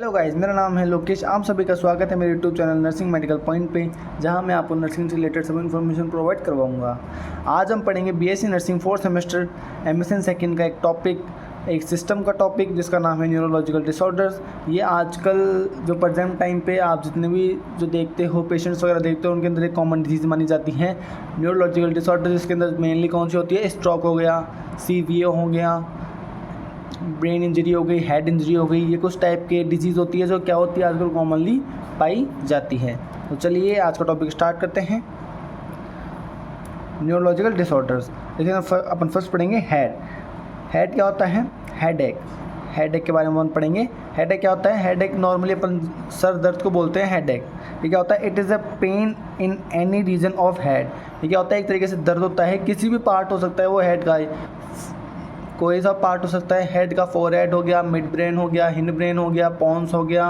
Hello guys, मेरा नाम है लोकेश। आप सभी का स्वागत है मेरे YouTube channel nursing medical point पे, जहां मैं आपको नर्सिंग से रिलेटेड सब इन्फॉर्मेशन प्रोवाइड करवाऊंगा। आज हम पढ़ेंगे BSc nursing 4th semester MSN second का एक टॉपिक, एक सिस्टम का टॉपिक जिसका नाम है न्यूरोलॉजिकल डिसऑर्डर्स। ये आजकल जो प्रेजेंट टाइम पे आप जितने भी जो देखते हो पेशेंट्स वगैरह देखते हो, उनके अंदर एक कॉमन डिजीज़ मानी जाती है न्यूरोलॉजिकल डिसऑर्डर, जिसके अंदर मेनली कौन सी होती है, स्ट्रोक हो गया, सीवीए हो गया, ब्रेन इंजरी हो गई, हेड इंजरी हो गई। ये कुछ टाइप के डिजीज़ होती है जो क्या होती है आजकल कॉमनली पाई जाती है। तो चलिए आज का टॉपिक स्टार्ट करते हैं, न्यूरोलॉजिकल डिसऑर्डर्स। लेकिन अपन फर्स्ट पढ़ेंगे हेड। हेड क्या होता है? हेडेक। हेडेक के बारे में अपन पढ़ेंगे। हेडेक क्या होता है? हेडेक नॉर्मली अपन सर दर्द को बोलते हैं हेडेक। ये क्या होता है? It is a pain in any region of head. ये क्या होता है? एक तरीके से दर्द होता है, किसी भी पार्ट हो सकता है वो हेड का, कोई सा पार्ट हो सकता है हेड का। फोरहेड हो गया, मिड ब्रेन हो गया, हिंड ब्रेन हो गया, पॉन्स हो गया,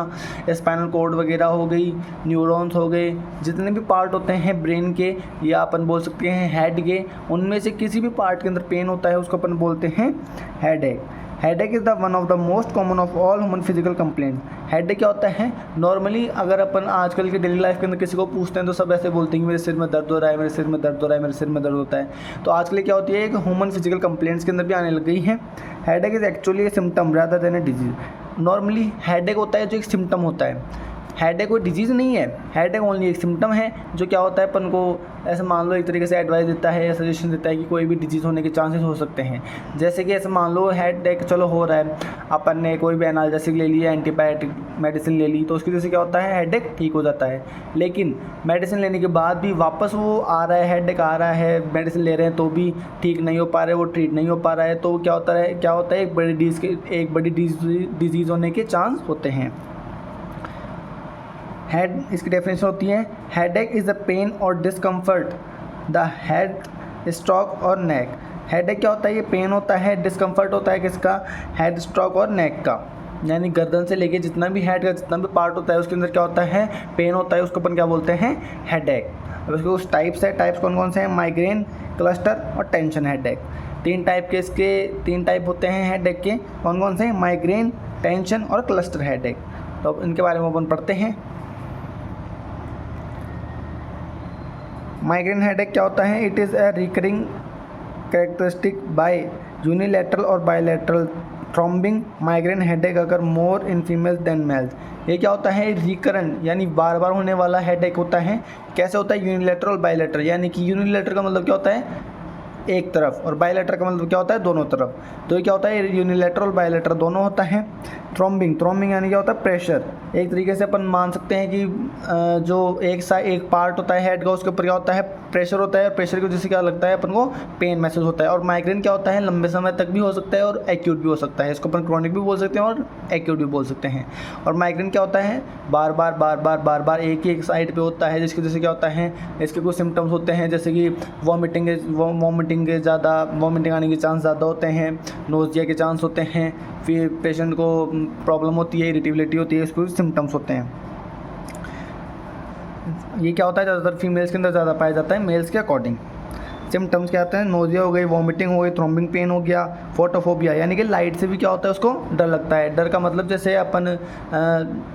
स्पाइनल कॉर्ड वगैरह हो गई, न्यूरॉन्स हो गए, जितने भी पार्ट होते हैं ब्रेन के या अपन बोल सकते हैं हेड के, उनमें से किसी भी पार्ट के अंदर पेन होता है उसको अपन बोलते हैं headache. Headache is the one of the most common of all human physical complaint. Headache क्या होता है? नॉर्मली अगर अपन आजकल के डेली लाइफ के अंदर किसी को पूछते हैं तो सब ऐसे बोलते हैं कि मेरे सिर में दर्द हो रहा है, मेरे सिर में दर्द हो रहा है, मेरे सिर में दर्द होता है। तो आजकल क्या होती है, एक ह्यूमन फिजिकल कंप्लेंट्स के अंदर भी आने लग गई है। Headache is actually A symptom rather than a disease. Normally headache होता है जो एक सिम्टम होता है, हेडेक कोई डिजीज़ नहीं है। हेडेक ओनली एक सिम्टम है जो क्या होता है, अपन को ऐसे मान लो एक तरीके से एडवाइस देता है या सजेशन देता है कि कोई भी डिजीज़ होने के चांसेस हो सकते हैं। जैसे कि ऐसे मान लो हेडेक चलो हो रहा है, अपन ने कोई भी एनाल्जेसिक ले लिया, एंटीबायोटिक मेडिसिन ले ली, तो उसकी वजह से क्या होता है, हेडेक ठीक हो जाता है। लेकिन मेडिसिन लेने के बाद भी वापस वो आ रहा है, हेडेक आ रहा है, मेडिसिन ले रहे हैं तो भी ठीक नहीं हो पा रहा है, वो ट्रीट नहीं हो पा रहा है, तो क्या होता है एक बड़ी डिजीज़ होने के चांस होते हैं। हेड, इसकी डेफिनेशन होती है हेडेक इज़ अ पेन और डिस्कम्फर्ट द हेड, स्ट्रोक और नेक। हेडेक क्या होता है? ये पेन होता है, डिस्कम्फर्ट होता है किसका? हेड, स्ट्रोक और नेक का। यानी गर्दन से लेके जितना भी हेड का जितना भी पार्ट होता है उसके अंदर क्या होता है, पेन होता है, उसको अपन क्या बोलते हैं, हेडेक। अब इसके कुछ टाइप्स है। टाइप्स कौन कौन से हैं? माइग्रेन, क्लस्टर और टेंशन हेडेक। तीन टाइप होते हैं हेडेक के। कौन कौन से? माइग्रेन, टेंशन और क्लस्टर हेडेक। तो अब इनके बारे में अपन पढ़ते हैं। माइग्रेन हेडेक क्या होता है? It is a recurring characteristic by unilateral और बायलैटरल थ्रॉम्बिंग। माइग्रेन हेडेक अगर more in females than males. ये क्या होता है? रिकरेंट यानी बार बार होने वाला हेडेक होता है। कैसे होता है? यूनिलैटरल और बायलैटरल। यानी कि यूनिलैटरल का मतलब क्या होता है, एक तरफ, और बायलैटरल का मतलब क्या होता है, दोनों तरफ। तो ये क्या होता है, यूनिलैटरल बायलैटरल दोनों होता है। थ्रॉम्बिंग यानी क्या होता है, प्रेशर। एक तरीके से अपन मान सकते हैं कि जो एक पार्ट होता है हेड का, उसके ऊपर क्या होता है, प्रेशर होता है, और प्रेशर की वजह से क्या लगता है अपन को, पेन महसूस होता है। और माइग्रेन क्या होता है, लंबे समय तक भी हो सकता है और एक्यूट भी हो सकता है। इसको अपन क्रॉनिक भी बोल सकते हैं और एक्यूट भी बोल सकते हैं। और माइग्रेन क्या होता है, बार बार एक ही एक साइड पे होता है, जिसकी वजह से क्या होता है, इसके कुछ सिम्टम्स होते हैं, जैसे कि वॉमिटिंग आने के चांस ज़्यादा होते हैं, नोज़िया के चांस होते हैं, फिर पेशेंट को प्रॉब्लम होती है, इरिटेबिलिटी होती है, इसको सिम्टम्स होते हैं। ये क्या होता है, ज़्यादातर फीमेल्स के अंदर ज़्यादा पाया जाता है मेल्स के अकॉर्डिंग। सिम्टम्स क्या आते हैं? नोज़िया हो गई, वॉमिटिंग हो गई, थ्रॉम्बिंग पेन हो गया, फोटोफोबिया यानी कि लाइट से भी क्या होता है, उसको डर लगता है। डर का मतलब जैसे अपन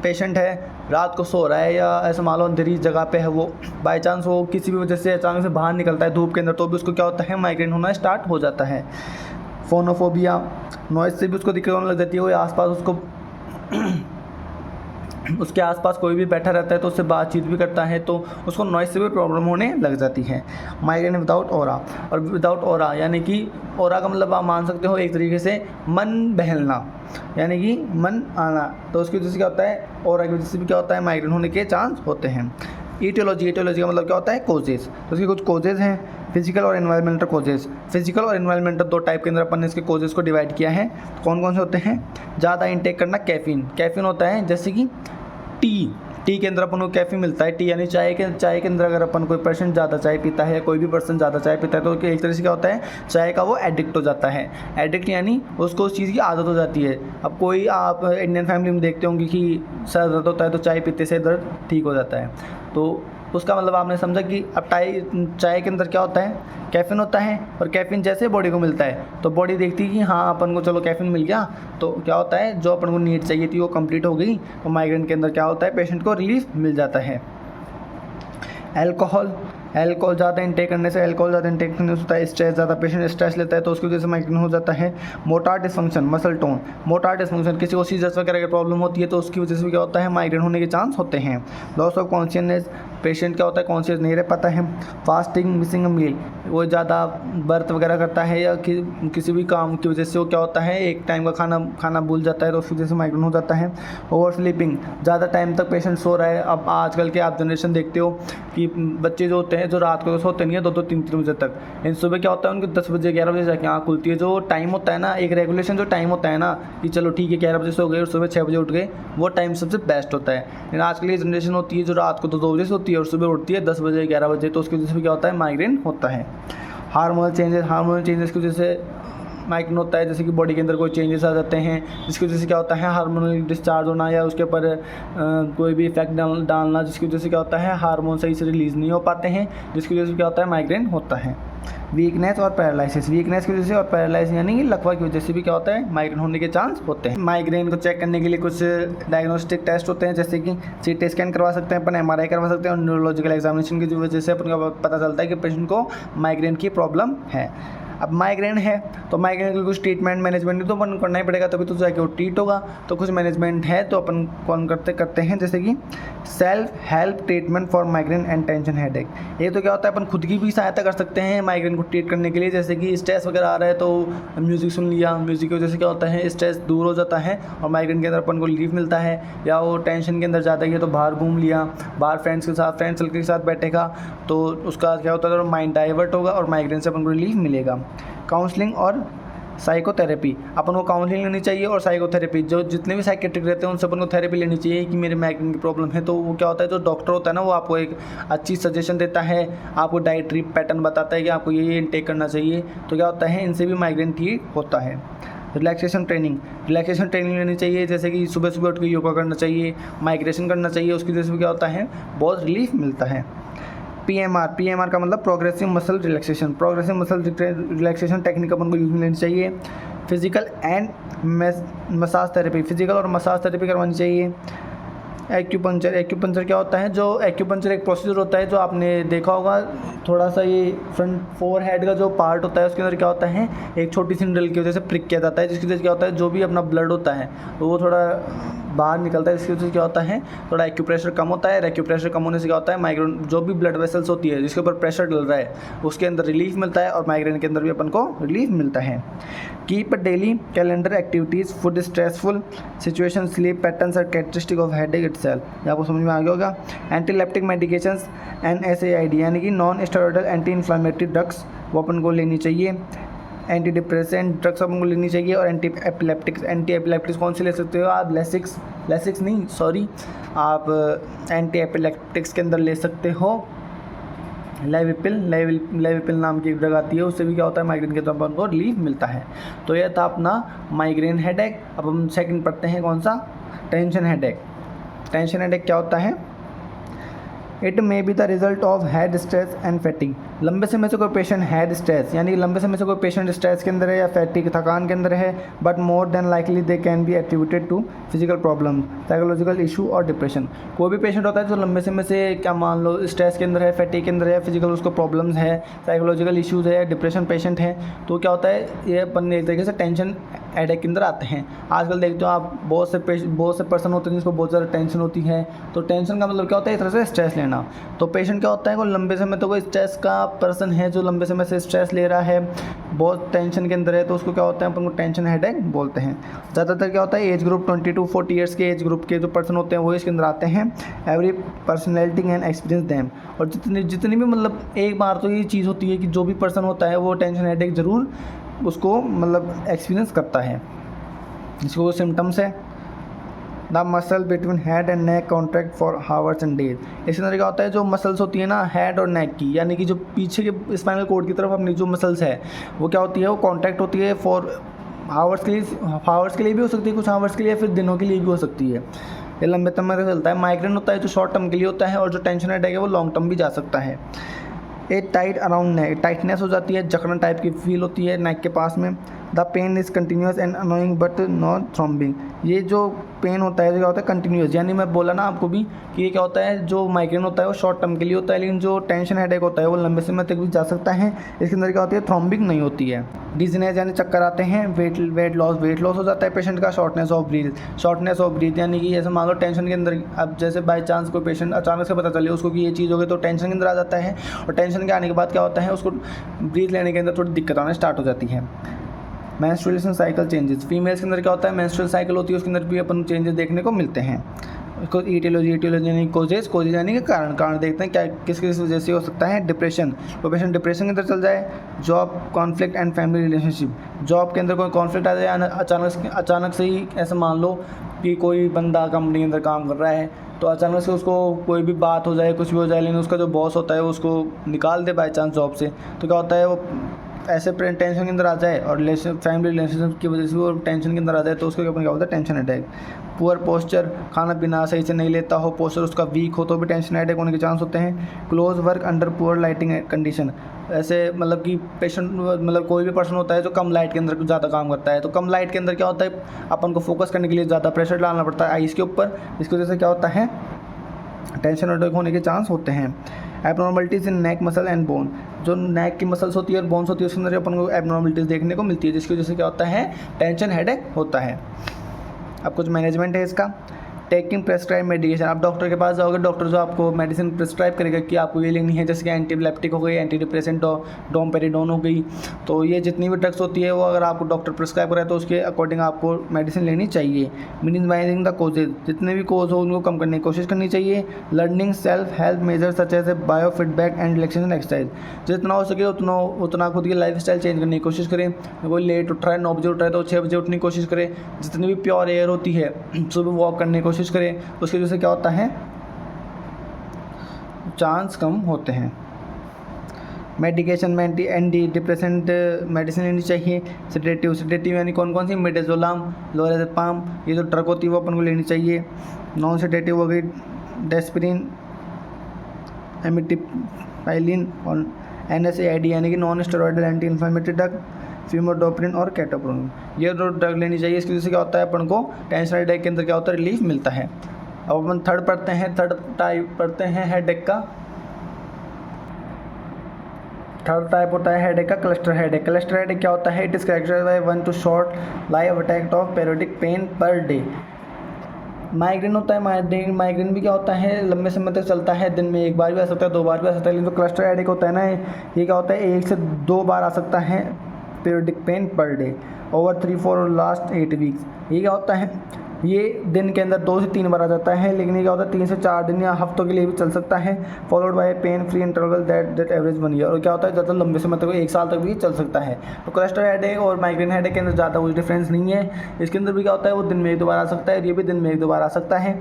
पेशेंट है, रात को सो रहा है या ऐसा मान लो अंधेरी जगह पे है, वो बाई चांस वो किसी भी वजह से अचानक से बाहर निकलता है धूप के अंदर, तो भी उसको क्या होता है, माइग्रेन होना स्टार्ट हो जाता है। फोनोफोबिया, नॉइज़ से भी उसको दिक्कत होने लग जाती है, वो आसपास उसके आसपास कोई भी बैठा रहता है तो उससे बातचीत भी करता है तो उसको नॉइज़ से भी प्रॉब्लम होने लग जाती है। माइग्रेन विदाउट ऑरा, और विदाउट ऑरा यानी कि ऑरा का मतलब आप मान सकते हो एक तरीके से मन बहलना, यानी कि मन आना, तो उसकी वजह से क्या होता है, ऑरा की वजह से भी क्या होता है, माइग्रेन होने के चांस होते हैं। ईटियोलॉजी का मतलब क्या होता है, कोजेज़। तो उसके कुछ कोजेज़ हैं, फिजिकल और एनवायरमेंटल कोजेज़। फिजिकल और एनवायरमेंटल दो टाइप के अंदर अपन ने इसके कोजेज़ को डिवाइड किया है। कौन कौन से होते हैं? ज़्यादा इंटेक करना, कैफ़ीन होता है, जैसे कि टी के अंदर अपन को कैफीन मिलता है। टी यानी चाय के अंदर अगर अपन कोई पर्सन ज़्यादा चाय पीता है, कोई भी पर्सन ज़्यादा चाय पीता है, तो एक तरह से क्या होता है, चाय का वो एडिक्ट हो जाता है। एडिक्ट यानी उसको उस चीज़ की आदत हो जाती है। अब कोई आप इंडियन फैमिली में देखते होंगे कि सर दर्द होता है तो चाय पीते से दर्द ठीक हो जाता है। तो उसका मतलब आपने समझा कि अब चाय के अंदर क्या होता है, कैफीन होता है, और कैफीन जैसे बॉडी को मिलता है तो बॉडी देखती है कि हाँ अपन को चलो कैफीन मिल गया, तो क्या होता है जो अपन को नीड चाहिए थी वो कंप्लीट हो गई, तो माइग्रेन के अंदर क्या होता है पेशेंट को रिलीफ मिल जाता है। अल्कोहल ज़्यादा इंटेक करने से, अल्कोहल ज़्यादा इंटेक करने से होता है स्ट्रेस, ज़्यादा पेशेंट स्ट्रेस लेता है तो उसकी वजह से माइग्रेन हो जाता है। Motor dysfunction, muscle tone, motor dysfunction, किसी को सीजर्स वगैरह की प्रॉब्लम होती है तो उसकी वजह से भी क्या होता है माइग्रेन होने के चांस होते हैं। लॉस ऑफ कॉन्शियसनेस, पेशेंट क्या होता है कॉन्शियस नहीं रह पाता है। फास्टिंग, मिसिंग अ मील, वो ज़्यादा व्रत वगैरह करता है या किसी भी काम की वजह से वो क्या होता है एक टाइम का खाना भूल जाता है तो उसकी वजह से माइग्रेन हो जाता है। ओवर स्लीपिंग, ज़्यादा टाइम तक पेशेंट सो रहा है। अब आजकल के आप जनरेशन देखते हो कि बच्चे जो होते हैं जो रात को तो सोते नहीं है 2-3 बजे तक, इन सुबह क्या होता है उनको 10 बजे 11 बजे जाके आँख खुलती है। जो टाइम होता है ना, एक रेगुलेशन जो टाइम होता है ना कि चलो ठीक है 11 बजे सो गए और सुबह 6 बजे उठ गए, वो टाइम सबसे बेस्ट होता है। लेकिन आजकल ये जनरेशन होती है जो रात को तो 2 बजे सोती है और सुबह उठती है 10 बजे 11 बजे, तो उसकी वजह से क्या होता है माइग्रेन होता है। हार्मोनल चेंजेस की वजह से माइग्रेन होता है, जैसे कि बॉडी के अंदर कोई चेंजेस आ जाते हैं जिसकी वजह से क्या होता है हार्मोनल डिस्चार्ज होना या उसके ऊपर कोई भी इफेक्ट डालना, जिसकी वजह से क्या होता है हार्मोन सही से रिलीज़ नहीं हो पाते हैं, जिसकी वजह से क्या होता है माइग्रेन होता है। वीकनेस और पैरालिसिस, वीकनेस की वजह से और पैरालिसिस यानी कि लकवा की वजह से भी क्या होता है माइग्रेन होने के चांस होते हैं। माइग्रेन को चेक करने के लिए कुछ डायग्नोस्टिक टेस्ट होते हैं, जैसे कि सीटी स्कैन करवा सकते हैं अपन, MRI करवा सकते हैं, और न्यूरोलॉजिकल एग्जामिनेशन की वजह से अपन को पता चलता है कि पेशेंट को माइग्रेन की प्रॉब्लम है। अब माइग्रेन है तो माइग्रेन के कुछ ट्रीटमेंट मैनेजमेंट तो अपन करना ही पड़ेगा, तभी तो जाके वो ट्रीट होगा। तो कुछ मैनेजमेंट है तो अपन कौन करते हैं, जैसे कि self help treatment for migraine and tension headache. ये तो क्या होता है अपन खुद की भी सहायता कर सकते हैं माइग्रेन को ट्रीट करने के लिए, जैसे कि स्ट्रेस वगैरह आ रहा है तो म्यूज़िक सुन लिया, म्यूज़िक की वजह से क्या होता है स्ट्रेस दूर हो जाता है और माइग्रेन के अंदर अपन को रिलीफ मिलता है। या वो टेंशन के अंदर ज़्यादा ही है तो बाहर घूम लिया, बाहर फ्रेंड सर्कल के साथ बैठेगा तो उसका क्या होता है माइंड डाइवर्ट होगा और माइग्रेन से अपन को रिलीफ मिलेगा। काउंसलिंग और साइकोथेरेपी, अपन को काउंसलिंग लेनी चाहिए और साइकोथेरेपी, जो जितने भी साइकेट्रिक रहते हैं उनसे अपन को थेरेपी लेनी चाहिए कि मेरे माइग्रेन की प्रॉब्लम है। तो वो क्या होता है जो डॉक्टर होता है ना वो आपको एक अच्छी सजेशन देता है, आपको डाइटरी पैटर्न बताता है कि आपको ये इनटेक करना चाहिए, तो क्या होता है इनसे भी माइग्रेन ठीक होता है। रिलैक्सेशन ट्रेनिंग लेनी चाहिए, जैसे कि सुबह सुबह उठ के योगा करना चाहिए, माइग्रेशन करना चाहिए, उसकी वजह से क्या होता है बहुत रिलीफ मिलता है। PMR का मतलब प्रोग्रेसिव मसल रिलैक्सेशन टेक्निक अपन को यूज में लेनी चाहिए। Physical and massage therapy, physical और मसाज थेरेपी करवानी चाहिए। एक्यूपंक्चर क्या होता है, जो एक्यूपंक्चर एक प्रोसीजर होता है जो आपने देखा होगा, थोड़ा सा ये फ्रंट फोर हेड का जो पार्ट होता है उसके अंदर क्या होता है एक छोटी सी निडल की वजह से प्रिक किया जाता है, जिसकी वजह से क्या होता है जो भी अपना ब्लड होता है तो वो थोड़ा बाहर निकलता है, इसकी वजह से क्या होता है थोड़ा एक्यूप्रेशर कम होता है। एक्यूप्रेशर कम होने से क्या होता है माइग्रेन जो भी ब्लड वेसल्स होती है जिसके ऊपर प्रेशर डल रहा है उसके अंदर रिलीफ मिलता है और माइग्रेन के अंदर भी अपन को रिलीफ मिलता है। Keep a daily calendar activities, food, stressful situation, sleep patterns are characteristic of headache itself. ये आपको समझ में आ गया होगा। एंटीलेप्टिक मेडिकेशंस NSAID यानी कि non steroidal anti inflammatory drugs वो अपन को लेनी चाहिए। एंटी डिप्रेसेंट ड्रग्स अपन को लेनी चाहिए। और एंटी एपिलेप्टिक्स कौन से ले सकते हो आप, लेसिक्स नहीं सॉरी, आप एंटी एपिलेप्टिक्स के अंदर ले सकते हो लेविपिल नाम की एक ड्रग आती है, उससे भी क्या होता है माइग्रेन के तौर पर उनको रिलीफ मिलता है। तो यह था अपना माइग्रेन हेडेक। अब हम सेकंड पढ़ते हैं कौन सा, टेंशन हेडेक। टेंशन हेडेक क्या होता है, it may be the result of head stress and fatigue. लंबे समय से कोई पेशेंट हेड स्ट्रेस यानी कि लंबे समय से कोई पेशेंट स्ट्रेस के अंदर है या फैटिग थकान के अंदर है, but more than likely they can be attributed to physical problem, psychological issue और डिप्रेशन। कोई भी पेशेंट होता है जो लंबे समय से क्या मान लो स्ट्रेस के अंदर है, फैटिग के अंदर है, फिजिकल उसको प्रॉब्लम्स है, साइकोलॉजिकल इशूज़ है, डिप्रेशन पेशेंट है, तो क्या होता है ये अपन एक तरीके से टेंशन हेडेक के अंदर आते हैं। आजकल देखते हो आप बहुत से पर्सन होते हैं जिसको बहुत ज़्यादा टेंशन होती है। तो टेंशन का मतलब क्या होता है, एक तरह से स्ट्रेस लेना। तो पेशेंट क्या होता है कोई लंबे समय तो कोई स्ट्रेस का पर्सन है जो लंबे समय से स्ट्रेस ले रहा है, बहुत टेंशन के अंदर है, तो उसको क्या होता है अपन को टेंशन हेडेक बोलते हैं। ज़्यादातर क्या होता है एज ग्रुप 20 to 40 ईयर्स के एज ग्रुप के जो पर्सन होते हैं वो इसके अंदर आते हैं। Every personality can experience them. और जितनी भी मतलब एक बार तो ये चीज़ होती है कि जो भी पर्सन होता है वो टेंशन हेडेक ज़रूर उसको मतलब एक्सपीरियंस करता है। इसको सिम्टम्स है the muscle between head and neck contract for hours and days. इसके अंदर क्या होता है जो मसल्स होती है ना हेड और नेक की, यानी कि जो पीछे के स्पाइनल कोड की तरफ अपनी जो मसल्स है वो क्या होती है वो कॉन्ट्रैक्ट होती है फॉर हावर्स के लिए भी हो सकती है, कुछ हावर्स के लिए, फिर दिनों के लिए भी हो सकती है। ये लंबे समय तक चलता है। माइग्रेन होता है जो शॉर्ट टर्म के लिए होता है, और जो टेंशन हेडेक है वो लॉन्ग टर्म भी जा सकता है। ए टाइट अराउंड नेक, टाइटनेस हो जाती है, जकड़न टाइप की फील होती है नेक के पास में। The pain is continuous and annoying but not throbbing, ये जो पेन होता है क्या होता है कंटिन्यूस, यानी मैं बोला ना आपको भी कि ये क्या होता है, जो माइग्रेन होता है वो शॉर्ट टर्म के लिए होता है, लेकिन जो टेंशन हेडेक होता है वो लंबे समय तक भी जा सकता है। इसके अंदर क्या होती है, थ्रॉम्बिंग नहीं होती है। डिजीनेस यानी चक्कर आते हैं। वेट लॉस हो जाता है पेशेंट का। शॉर्टनेस ऑफ ब्रीथ यानी कि जैसे मान लो टेंशन के अंदर, अब जैसे बाई चांस कोई पेशेंट अचानक से पता चले उसको कि ये चीज़ हो गई, तो टेंशन के अंदर आ जाता है, और टेंशन के आने के बाद क्या होता है, उसको ब्रीथ लेने के अंदर थोड़ी दिक्कत आना स्टार्ट हो जाती है। मेंस्ट्रुएशन साइकिल चेंजेस, फीमेल्स के अंदर क्या होता है, मेंस्ट्रुअल साइकिल होती है, उसके अंदर भी अपन चेंजेस देखने को मिलते हैं। उसको ईटियोलॉजी यानी कोजेस यानी कि कारण देखते हैं क्या किस वजह से हो सकता है। डिप्रेशन, तो पेशेंट डिप्रेशन के अंदर चल जाए। Job conflict and family relationship, job के अंदर कोई कॉन्फ्लिक्ट आ जाए अचानक से ही, ऐसे मान लो कि कोई बंदा कंपनी के अंदर काम कर रहा है, तो अचानक से उसको कोई भी बात हो जाए, कुछ भी हो जाए, लेकिन उसका जो बॉस होता है वो उसको निकाल दे बाई चांस जॉब से, तो क्या होता है वो ऐसे टेंशन के अंदर आ जाए, और फैमिली रिलेशनशिप की वजह से वो टेंशन के अंदर आ जाए, तो उसको क्या होता है टेंशन अटैक। पुअर पोस्चर, खाना पीना सही से नहीं लेता हो, पोस्चर उसका वीक हो, तो भी टेंशन अटैक होने के चांस होते हैं। Close work under poor lighting condition, ऐसे मतलब कि पेशेंट मतलब कोई भी पर्सन होता है जो कम लाइट के अंदर ज़्यादा काम करता है, तो कम लाइट के अंदर क्या होता है, अपन को फोकस करने के लिए ज़्यादा प्रेशर डालना पड़ता है आइज़ के ऊपर, इसकी वजह से क्या होता है टेंशन अटैक होने के चांस होते हैं। Abnormalities in neck muscle and bone, जो नेक की मसल्स होती है और बोन्स होती है उसके अंदर अपन को एबनॉर्मलिटीज़ देखने को मिलती है, जिसकी वजह से क्या होता है टेंशन हेडेक होता है। अब कुछ मैनेजमेंट है इसका। टेकिंग प्रेस्क्राइब मेडिकेशन, आप डॉक्टर के पास जाओगे, डॉक्टर जो आपको मेडिसिन प्रिस्क्राइब करेगा कि आपको ये लेनी है, जैसे कि एंटीबिलेप्टिक हो गई, एंटी डिप्रेसेंट डोमपेरिडोन हो गई, तो ये जितनी भी ड्रग्स होती है वो अगर आपको डॉक्टर प्रिस्क्राइब करे तो उसके अकॉर्डिंग आपको मेडिसिन लेनी चाहिए। मिनिमाइजिंग द कोजेज, जितने भी कोज हो उनको कम करने की कोशिश करनी चाहिए। Learning self help measure such as a bio feedback and relaxation exercise, जितना हो सके उतना खुद की लाइफ स्टाइल चेंज करने की कोशिश करें। कोई लेट उठ रहा है 9 बजे उठ रहा है तो 6 बजे उठने की कोशिश करें। जितनी भी प्योर एयर होती है सुबह वॉक करने की कोशिश करें, उसकी वजह से क्या होता है चांस कम होते हैं। मेडिकेशन में एंटी डिप्रेसेंट मेडिसिन लेनी चाहिए। सेडेटिव यानी कौन सी, मिडाजोलाम, लोराज़ेपाम, ये जो ड्रग होती है वो अपन को लेनी चाहिए। नॉन सेडेटिव हो गई डेस्पिरिन, एमिटिपाइलिन और NSAID यानी कि non steroidal anti inflammatory drug, फीमोडोप्रिन और कैटोप्रोन, ये दो ड्रग लेनी चाहिए। इसकी वजह से क्या होता है अपन को टेंशन हेडेक के अंदर क्या होता है रिलीफ मिलता है। अब अपन थर्ड टाइप पढ़ते हैं हेडेक का। थर्ड टाइप होता है हेडेक का क्लस्टर हेडेक। क्लस्टर हेडेक क्या होता है, it is characterized by 1 to short live attack of periodic pain per day. Migraine होता है, माइग्रेन भी क्या होता है लंबे समय तक चलता है, दिन में एक बार भी आ सकता है, 2 बार भी आ सकता है, लेकिन जो क्लस्टर हेडेक होता है ना ये क्या होता है 1 से 2 बार आ सकता है periodic pain per day over 3-4 और लास्ट 8 वीक्स। ये क्या होता है, ये दिन के अंदर 2 से 3 बार आ जाता है, लेकिन ये क्या होता है 3 से 4 दिन या हफ्तों के लिए भी चल सकता है। Followed by pain free interval that average 1 year, और क्या होता है ज़्यादा लंबे समय तक 1 साल तक भी चल सकता है। तो क्लस्टर हेडेक और माइग्रेन हेडेक के अंदर ज़्यादा कुछ डिफरेंस नहीं है। इसके अंदर भी क्या होता है वो दिन में 1-2 बार आ सकता है, और ये भी दिन में 1-2 बार आ सकता है,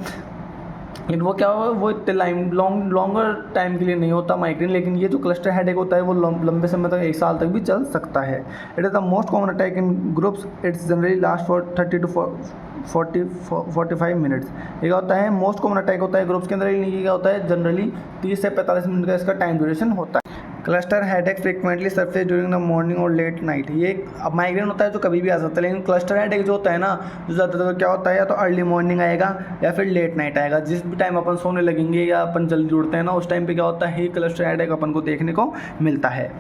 लेकिन वो क्या हुआ वो इतने लॉन्गर टाइम के लिए नहीं होता माइग्रेन। लेकिन ये जो क्लस्टर हेडेक होता है वो लंबे समय तक 1 साल तक भी चल सकता है। It is the most common attack in groups, it's generally last for 30 to 45 minutes. ये क्या होता है मोस्ट कॉमन अटैक होता है ग्रुप्स के अंदर, ये क्या होता है जनरली 30 से 45 मिनट का इसका टाइम ड्यूरेशन होता है। Cluster headache frequently surface during the morning और लेट नाइट, ये अब माइग्रेन होता है जो कभी भी आ सकता है, लेकिन क्लस्टर हेडेक जो होता है ना जो ज़्यादातर क्या होता है या तो अर्ली मॉर्निंग आएगा या फिर लेट नाइट आएगा। जिस भी टाइम अपन सोने लगेंगे या अपन जल्दी उठते हैं ना उस टाइम पे क्या होता है क्लस्टर हेडेक अपन को देखने को मिलता है।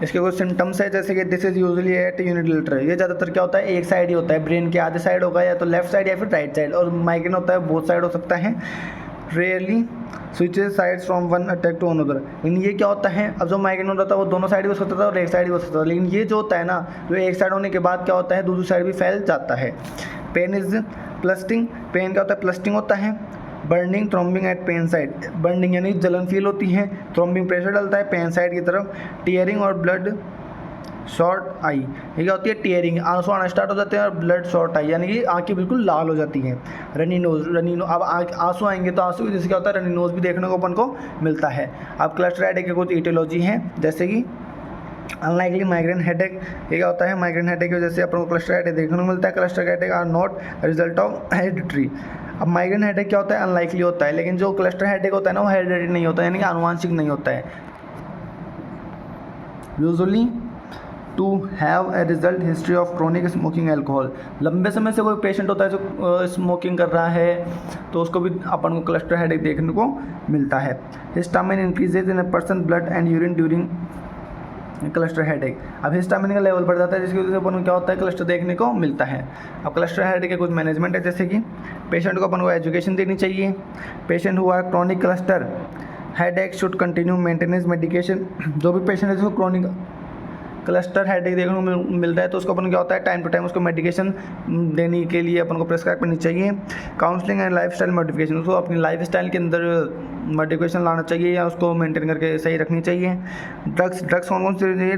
इसके कुछ सिम्टम्स है जैसे कि this is usually at unilateral, ये ज़्यादातर क्या होता है एक साइड ही होता है, ब्रेन के आधे साइड होगा या तो लेफ्ट साइड या फिर राइट साइड, और माइग्रेन होता है बोथ साइड हो सकता है। Rarely switches sides from one attack to another, लेकिन ये क्या होता है अब जो माइग्रेन होता था वो दोनों साइड भी हो सकता था और एक साइड भी हो सकता था, लेकिन ये जो होता है ना जो एक साइड होने के बाद क्या होता है दूसरी साइड भी फैल जाता है। पेन इज प्लस्टिंग, पेन क्या होता है प्लस्टिंग होता है। Burning throbbing at pain side, burning यानी जलन फील होती है, थ्रोम्बिंग प्रेशर डलता है पेन साइड की तरफ। टीयरिंग और ब्लड शॉर्ट आई, ये क्या होती है टीयरिंग, आंसू आना स्टार्ट हो जाते हैं, और ब्लड शॉर्ट आई यानी कि आंखें बिल्कुल लाल हो जाती हैं। रनी नोज अब आंसू आएंगे तो आंसू की जैसे क्या होता है रनी नोज भी देखने को अपन को मिलता है। अब क्लस्टर हेडेक के कुछ ईटियोलॉजी हैं जैसे कि अनलाइकली माइग्रेन हेडेक, ये क्या होता है, माइग्रेन हेडेक की वजह से अपन को क्लस्टर हेडेक देखने को मिलता है। Cluster headache are not result of hereditary. अब माइग्रेन हेडेक क्या होता है, अनलाइकली होता है, लेकिन जो क्लस्टर हेडेक होता है ना वो हेरिडिटरी नहीं होता है, यानी कि आनुवांशिक नहीं होता है। Usually to have a result history of chronic smoking alcohol, लंबे समय से कोई पेशेंट होता है जो स्मोकिंग कर रहा है तो उसको भी अपन को क्लस्टर हेडेक देखने को मिलता है। Histamine increases in a person blood and urine during cluster headache. अब हिस्टामिन का लेवल बढ़ जाता है जिसकी वजह से अपन को क्या होता है, क्लस्टर देखने को मिलता है। अब क्लस्टर हेडेक के कुछ मैनेजमेंट है, जैसे कि पेशेंट को अपन को एजुकेशन देनी चाहिए। Patient who are chronic cluster headache should continue maintenance medication. जो भी पेशेंट है जिसको क्रोनिक क्लस्टर हेडेक देखने को मिल रहा है तो उसको अपन क्या होता है, टाइम टू टाइम उसको मेडिकेशन देने के लिए अपन को प्रेस्क्राइब करनी चाहिए। काउंसलिंग एंड लाइफस्टाइल मॉडिफिकेशन, उसको अपनी लाइफस्टाइल के अंदर मॉडिफिकेशन लाना चाहिए या उसको मेंटेन करके सही रखनी चाहिए। ड्रग्स कौन कौन से,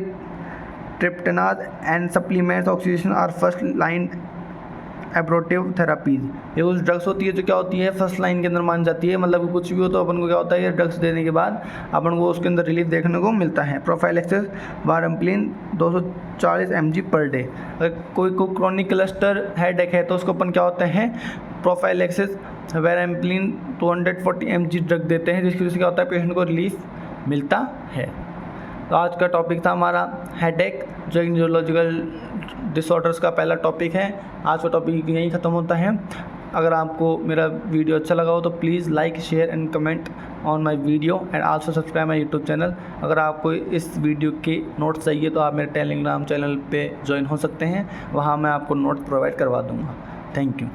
triptans and supplements oxidation are first line abortive therapies. ये उस ड्रग्स होती है जो क्या होती है, फर्स्ट लाइन के अंदर मान जाती है, मतलब कि कुछ भी हो तो अपन को क्या होता है, ये ड्रग्स देने के बाद अपन को उसके अंदर रिलीफ देखने को मिलता है। प्रोफाइलैक्सिस वारम्पलिन 240 mg पर डे। अगर कोई को क्रोनिक क्लस्टर हेडेक है तो उसको अपन क्या होते हैं, प्रोफाइलैक्सिस वारम्पलिन 240 mg ड्रग देते हैं, जिसकी वजह से क्या होता है, पेशेंट को रिलीफ मिलता है। तो आज का टॉपिक था हमारा हेडेक, जो न्यूरोलॉजिकल डिसऑर्डर्स का पहला टॉपिक है। आज का टॉपिक यहीं ख़त्म होता है। अगर आपको मेरा वीडियो अच्छा लगा हो तो please like share and comment on my video and also subscribe my YouTube channel. अगर आपको इस वीडियो के नोट्स चाहिए तो आप मेरे टेलीग्राम चैनल पे ज्वाइन हो सकते हैं, वहाँ मैं आपको नोट्स प्रोवाइड करवा दूँगा। Thank you.